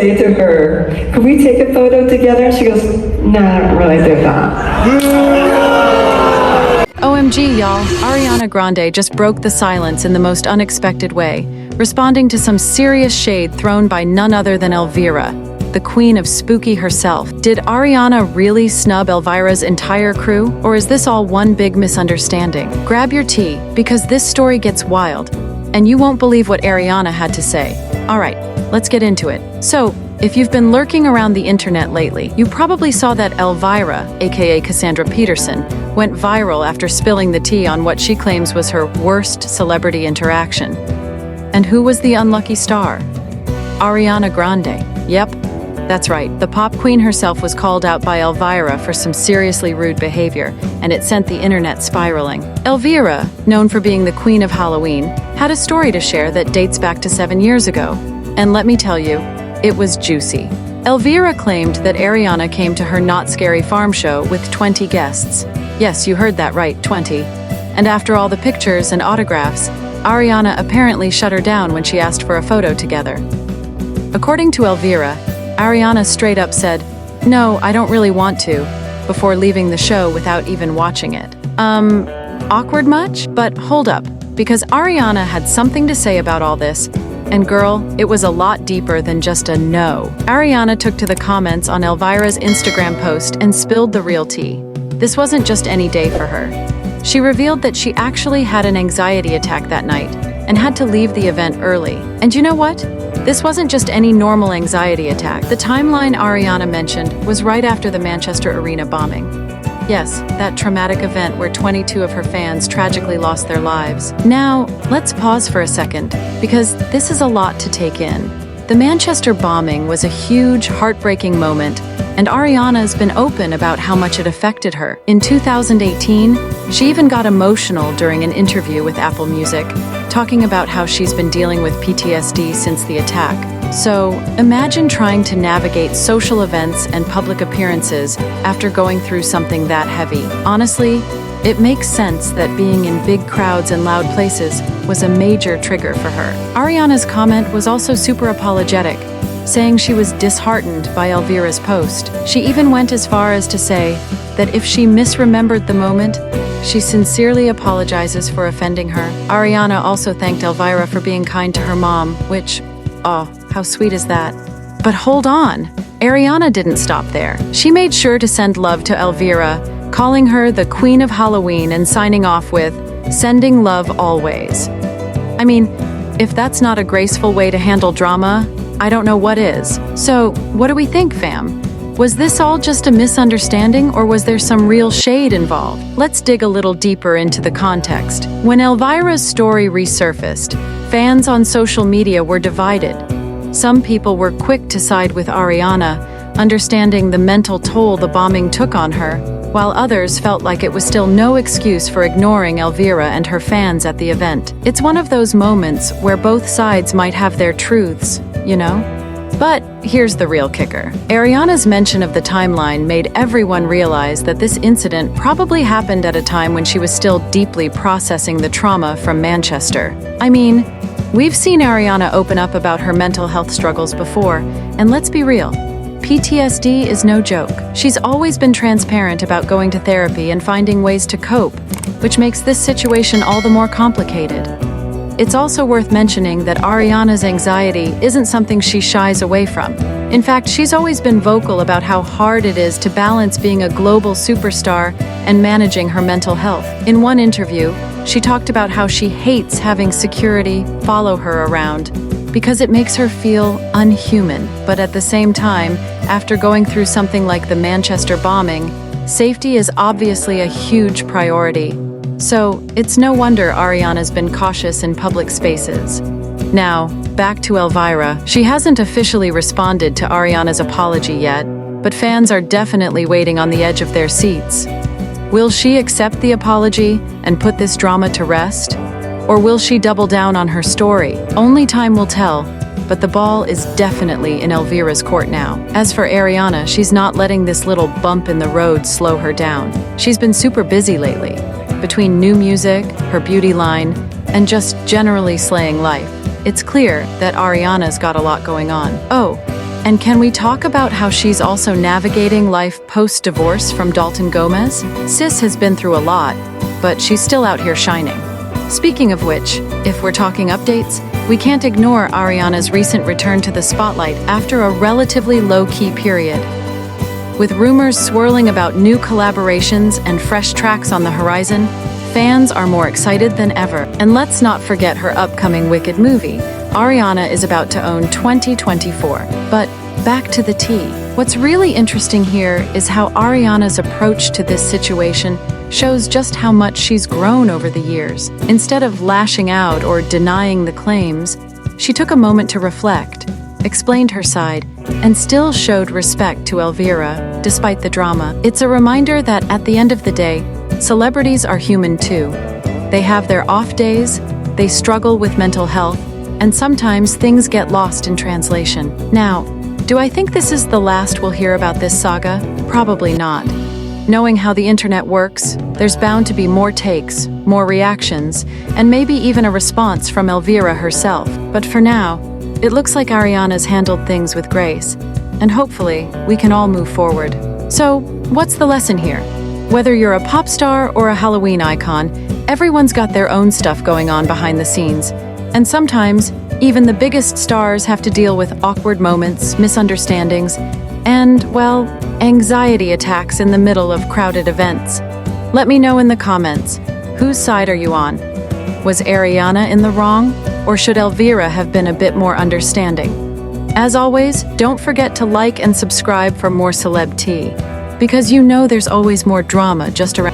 say to her, "Could we take a photo together?" She goes, "No, I don't really do that." OMG, y'all, Ariana Grande just broke the silence in the most unexpected way, responding to some serious shade thrown by none other than Elvira, the queen of spooky herself. Did Ariana really snub Elvira's entire crew, or is this all one big misunderstanding? Grab your tea, because this story gets wild, and you won't believe what Ariana had to say. All right, let's get into it. So, if you've been lurking around the internet lately, you probably saw that Elvira, aka Cassandra Peterson, went viral after spilling the tea on what she claims was her worst celebrity interaction. And who was the unlucky star? Ariana Grande. Yep, that's right. The pop queen herself was called out by Elvira for some seriously rude behavior, and it sent the internet spiraling. Elvira, known for being the queen of Halloween, had a story to share that dates back to 7 years ago. And let me tell you, it was juicy. Elvira claimed that Ariana came to her Not Scary Farm show with 20 guests. Yes, you heard that right, 20. And after all the pictures and autographs, Ariana apparently shut her down when she asked for a photo together. According to Elvira, Ariana straight up said, "No, I don't really want to," before leaving the show without even watching it. Awkward much? But hold up, because Ariana had something to say about all this. And girl, it was a lot deeper than just a no. Ariana took to the comments on Elvira's Instagram post and spilled the real tea. This wasn't just any day for her. She revealed that she actually had an anxiety attack that night and had to leave the event early. And you know what? This wasn't just any normal anxiety attack. The timeline Ariana mentioned was right after the Manchester Arena bombing. Yes, that traumatic event where 22 of her fans tragically lost their lives. Now, let's pause for a second, because this is a lot to take in. The Manchester bombing was a huge, heartbreaking moment, and Ariana's been open about how much it affected her. In 2018, she even got emotional during an interview with Apple Music, talking about how she's been dealing with PTSD since the attack. So, imagine trying to navigate social events and public appearances after going through something that heavy. Honestly, it makes sense that being in big crowds and loud places was a major trigger for her. Ariana's comment was also super apologetic, saying she was disheartened by Elvira's post. She even went as far as to say that if she misremembered the moment, she sincerely apologizes for offending her. Ariana also thanked Elvira for being kind to her mom, which, oh, how sweet is that? But hold on, Ariana didn't stop there. She made sure to send love to Elvira, calling her the Queen of Halloween and signing off with, "Sending love always." I mean, if that's not a graceful way to handle drama, I don't know what is. So, what do we think, fam? Was this all just a misunderstanding, or was there some real shade involved? Let's dig a little deeper into the context. When Elvira's story resurfaced, fans on social media were divided. Some people were quick to side with Ariana, understanding the mental toll the bombing took on her, while others felt like it was still no excuse for ignoring Elvira and her fans at the event. It's one of those moments where both sides might have their truths, you know? But here's the real kicker. Ariana's mention of the timeline made everyone realize that this incident probably happened at a time when she was still deeply processing the trauma from Manchester. I mean, we've seen Ariana open up about her mental health struggles before, and let's be real, PTSD is no joke. She's always been transparent about going to therapy and finding ways to cope, which makes this situation all the more complicated. It's also worth mentioning that Ariana's anxiety isn't something she shies away from. In fact, she's always been vocal about how hard it is to balance being a global superstar and managing her mental health. In one interview, she talked about how she hates having security follow her around because it makes her feel unhuman. But at the same time, after going through something like the Manchester bombing, safety is obviously a huge priority. So, it's no wonder Ariana's been cautious in public spaces. Now, back to Elvira. She hasn't officially responded to Ariana's apology yet, but fans are definitely waiting on the edge of their seats. Will she accept the apology and put this drama to rest? Or will she double down on her story? Only time will tell, but the ball is definitely in Elvira's court now. As for Ariana, she's not letting this little bump in the road slow her down. She's been super busy lately, between new music, her beauty line, and just generally slaying life. It's clear that Ariana's got a lot going on. Oh, And can we talk about how she's also navigating life post-divorce from Dalton Gomez? Sis has been through a lot, but she's still out here shining. Speaking of which, if we're talking updates, we can't ignore Ariana's recent return to the spotlight after a relatively low-key period. With rumors swirling about new collaborations and fresh tracks on the horizon, fans are more excited than ever. And let's not forget her upcoming Wicked movie. Ariana is about to own 2024. But back to the tea. What's really interesting here is how Ariana's approach to this situation shows just how much she's grown over the years. Instead of lashing out or denying the claims, she took a moment to reflect, explained her side, and still showed respect to Elvira, despite the drama. It's a reminder that at the end of the day, celebrities are human too. They have their off days, they struggle with mental health, and sometimes things get lost in translation. Now, do I think this is the last we'll hear about this saga? Probably not. Knowing how the internet works, there's bound to be more takes, more reactions, and maybe even a response from Elvira herself. But for now, it looks like Ariana's handled things with grace, and hopefully, we can all move forward. So, what's the lesson here? Whether you're a pop star or a Halloween icon, everyone's got their own stuff going on behind the scenes. And sometimes, even the biggest stars have to deal with awkward moments, misunderstandings, and, well, anxiety attacks in the middle of crowded events. Let me know in the comments, whose side are you on? Was Ariana in the wrong, or should Elvira have been a bit more understanding? As always, don't forget to like and subscribe for more celeb tea, because you know there's always more drama just around.